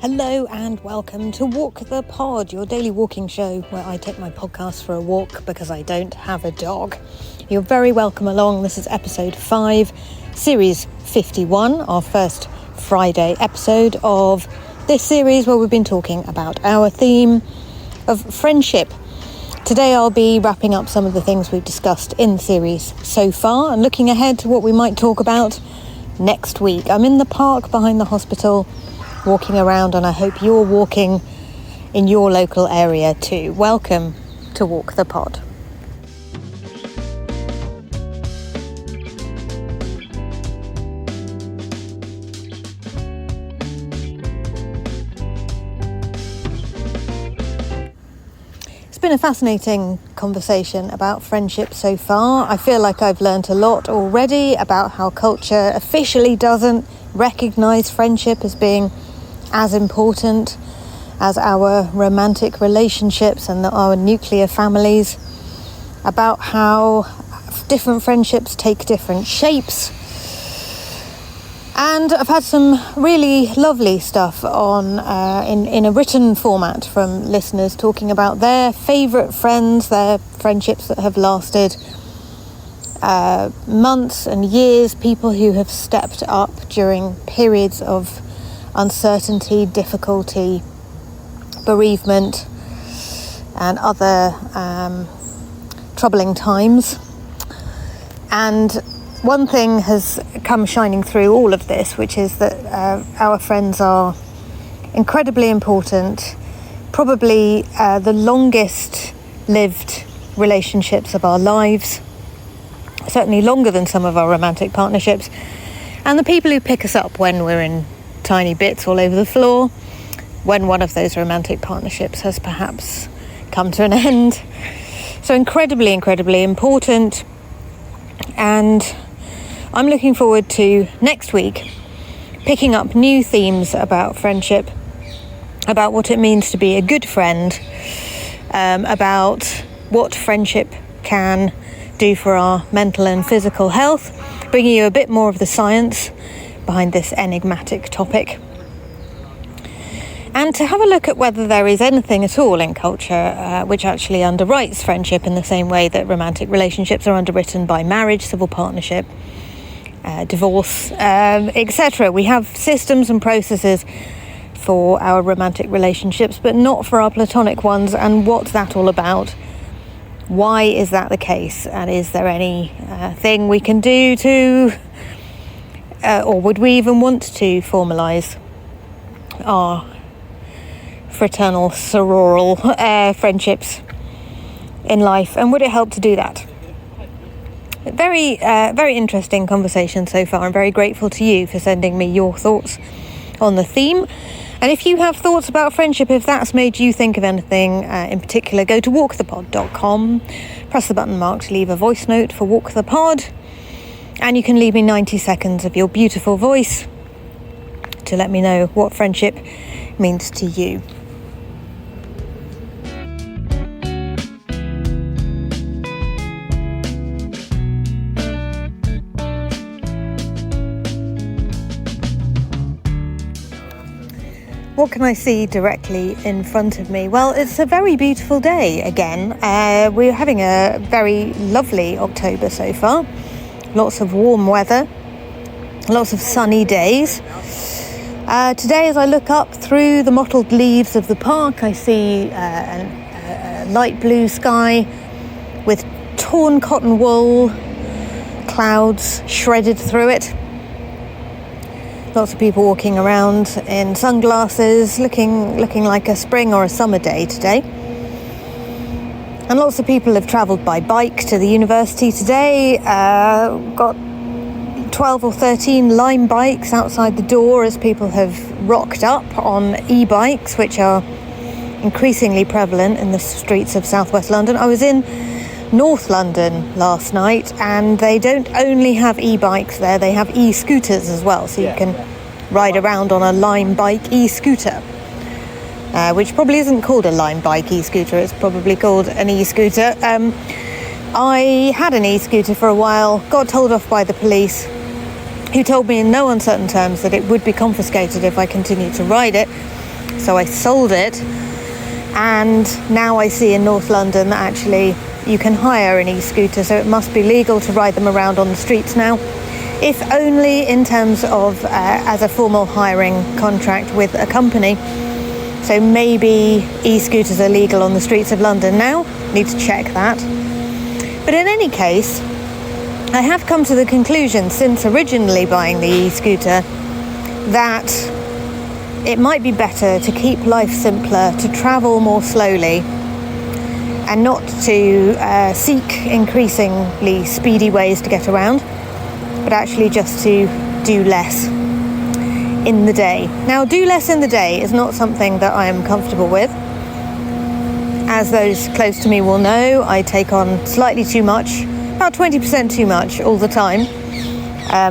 Hello and welcome to Walk the Pod, your daily walking show where I take my podcast for a walk because I don't have a dog. You're very welcome along. This is episode 5, series 51, our first Friday episode of this series where we've been talking about our theme of friendship. Today I'll be wrapping up some of the things we've discussed in the series so far and looking ahead to what we might talk about next week. I'm in the park behind the hospital walking around, and I hope you're walking in your local area too. Welcome to Walk the Pod. It's been a fascinating conversation about friendship so far. I feel like I've learnt a lot already about how culture officially doesn't recognise friendship as being as important as our romantic relationships and our nuclear families, about how different friendships take different shapes. And I've had some really lovely stuff on in a written format from listeners talking about their favourite friends, their friendships that have lasted months and years, people who have stepped up during periods of uncertainty, difficulty, bereavement, and other troubling times. And one thing has come shining through all of this, which is that our friends are incredibly important, probably the longest lived relationships of our lives, certainly longer than some of our romantic partnerships, and the people who pick us up when we're in tiny bits all over the floor, when one of those romantic partnerships has perhaps come to an end. So incredibly important. And I'm looking forward to next week picking up new themes about friendship, about what it means to be a good friend, about what friendship can do for our mental and physical health, bringing you a bit more of the science behind this enigmatic topic, and to have a look at whether there is anything at all in culture which actually underwrites friendship in the same way that romantic relationships are underwritten by marriage, civil partnership, divorce, etc. We have systems and processes for our romantic relationships, but not for our platonic ones. And what's that all about? Why is that the case? And is there any thing we can do to or would we even want to formalise our fraternal, sororal friendships in life? And would it help to do that? Very interesting conversation so far. I'm very grateful to you for sending me your thoughts on the theme. And if you have thoughts about friendship, if that's made you think of anything in particular, go to walkthepod.com, press the button marked leave a voice note for Walk the Pod, and you can leave me 90 seconds of your beautiful voice to let me know what friendship means to you. What can I see directly in front of me? Well, it's a very beautiful day again. We're having a very lovely October so far. Lots of warm weather, lots of sunny days. Today, as I look up through the mottled leaves of the park, I see a light blue sky with torn cotton wool, clouds shredded through it. Lots of people walking around in sunglasses, looking like a spring or a summer day today. And lots of people have travelled by bike to the university today. Got 12 or 13 Lime bikes outside the door as people have rocked up on e-bikes, which are increasingly prevalent in the streets of southwest London. I was in North London last night, and they don't only have e-bikes there, they have e-scooters as well, so you can ride around on a Lime bike e-scooter. Which probably isn't called a Lime bike e-scooter, it's probably called an e-scooter. I had an e-scooter for a while, got told off by the police, who told me in no uncertain terms that it would be confiscated if I continued to ride it. So I sold it, and now I see in North London that actually you can hire an e-scooter, so it must be legal to ride them around on the streets now, if only in terms of as a formal hiring contract with a company. So maybe e-scooters are legal on the streets of London now. Need to check that. But in any case, I have come to the conclusion since originally buying the e-scooter that it might be better to keep life simpler, to travel more slowly, and not to seek increasingly speedy ways to get around, but actually just to do less in the day. Now, do less in the day is not something that I am comfortable with. As those close to me will know, I take on slightly too much, about 20% too much all the time.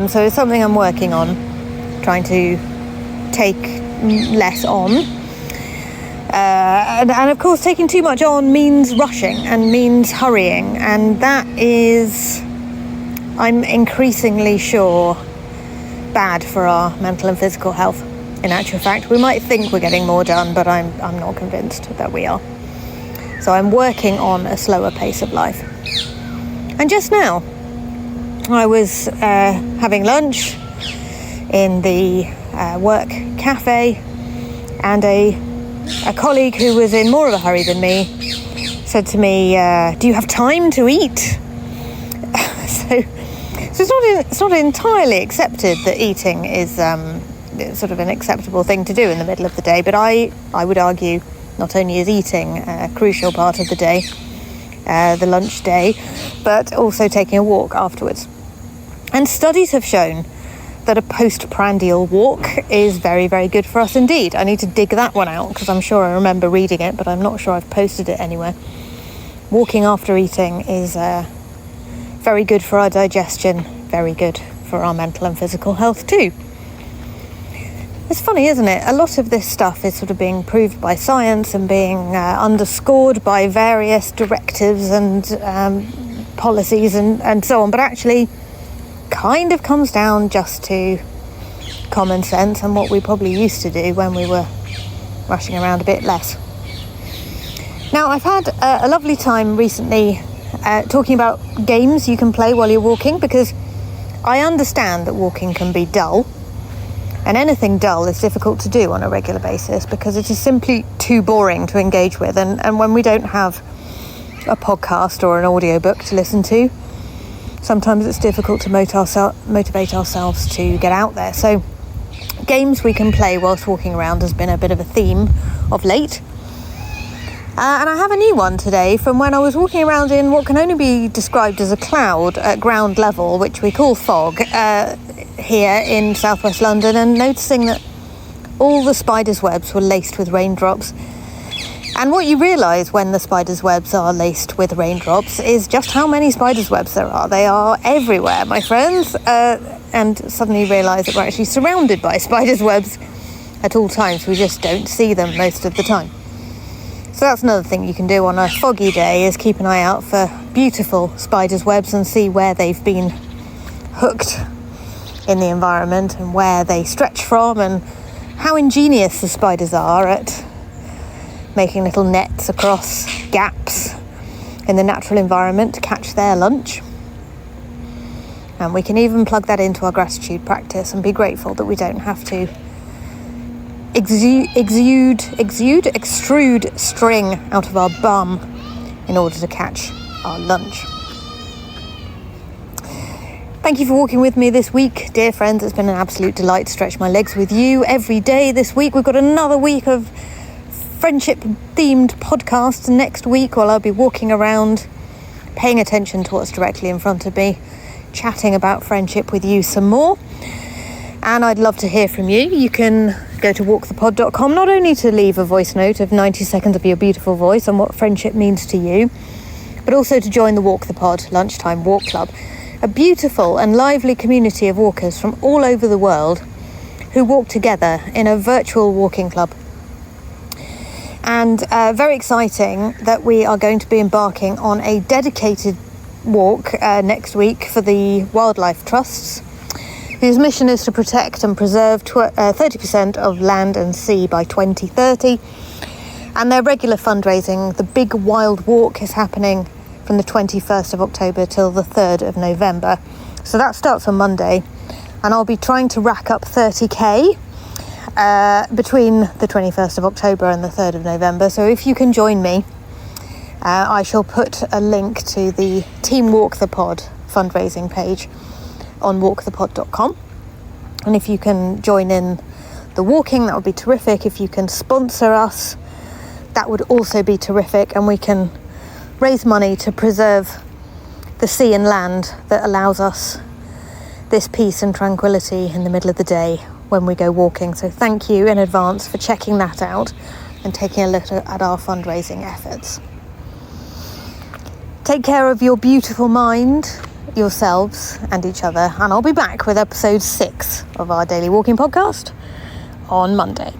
So it's something I'm working on, trying to take less on. And of course, taking too much on means rushing and means hurrying. And that is, I'm increasingly sure, bad for our mental and physical health. In actual fact, we might think we're getting more done, but I'm not convinced that we are. So I'm working on a slower pace of life. And just now, I was having lunch in the work cafe, and a colleague who was in more of a hurry than me said to me, "Do you have time to eat?" So it's not entirely accepted that eating is sort of an acceptable thing to do in the middle of the day, but I would argue not only is eating a crucial part of the day, the lunch day, but also taking a walk afterwards. And studies have shown that a postprandial walk is very, very good for us indeed. I need to dig that one out because I'm sure I remember reading it, but I'm not sure I've posted it anywhere. Walking after eating is very good for our digestion, very good for our mental and physical health too. It's funny, isn't it? A lot of this stuff is sort of being proved by science and being underscored by various directives and policies and so on, but actually kind of comes down just to common sense and what we probably used to do when we were rushing around a bit less. Now, I've had a lovely time recently talking about games you can play while you're walking, because I understand that walking can be dull, and anything dull is difficult to do on a regular basis because it is simply too boring to engage with, and when we don't have a podcast or an audiobook to listen to, sometimes it's difficult to motivate ourselves to get out there. So games we can play whilst walking around has been a bit of a theme of late. And I have a new one today from when I was walking around in what can only be described as a cloud at ground level, which we call fog, here in southwest London, and noticing that all the spiders' webs were laced with raindrops. And what you realise when the spiders' webs are laced with raindrops is just how many spiders' webs there are. They are everywhere, my friends, and suddenly realise that we're actually surrounded by spiders' webs at all times. We just don't see them most of the time. So that's another thing you can do on a foggy day, is keep an eye out for beautiful spiders' webs and see where they've been hooked in the environment and where they stretch from, and how ingenious the spiders are at making little nets across gaps in the natural environment to catch their lunch. And we can even plug that into our gratitude practice and be grateful that we don't have to extrude string out of our bum in order to catch our lunch. Thank you for walking with me this week, dear friends. It's been an absolute delight to stretch my legs with you every day this week. We've got another week of friendship-themed podcasts next week, while I'll be walking around, paying attention to what's directly in front of me, chatting about friendship with you some more. And I'd love to hear from you. You can go to walkthepod.com, not only to leave a voice note of 90 seconds of your beautiful voice on what friendship means to you, but also to join the Walk the Pod Lunchtime Walk Club, a beautiful and lively community of walkers from all over the world who walk together in a virtual walking club. And very exciting that we are going to be embarking on a dedicated walk next week for the wildlife trusts. whose mission is to protect and preserve 30% of land and sea by 2030. And their regular fundraising, the Big Wild Walk, is happening from the 21st of October till the 3rd of November. So that starts on Monday, and I'll be trying to rack up 30k between the 21st of October and the 3rd of November. So if you can join me, I shall put a link to the Team Walk the Pod fundraising page on walkthepod.com. And if you can join in the walking, that would be terrific. If you can sponsor us, that would also be terrific, and we can raise money to preserve the sea and land that allows us this peace and tranquility in the middle of the day when we go walking. So thank you in advance for checking that out and taking a look at our fundraising efforts. Take care of your beautiful mind, yourselves and each other, and I'll be back with episode 6 of our daily walking podcast on Monday.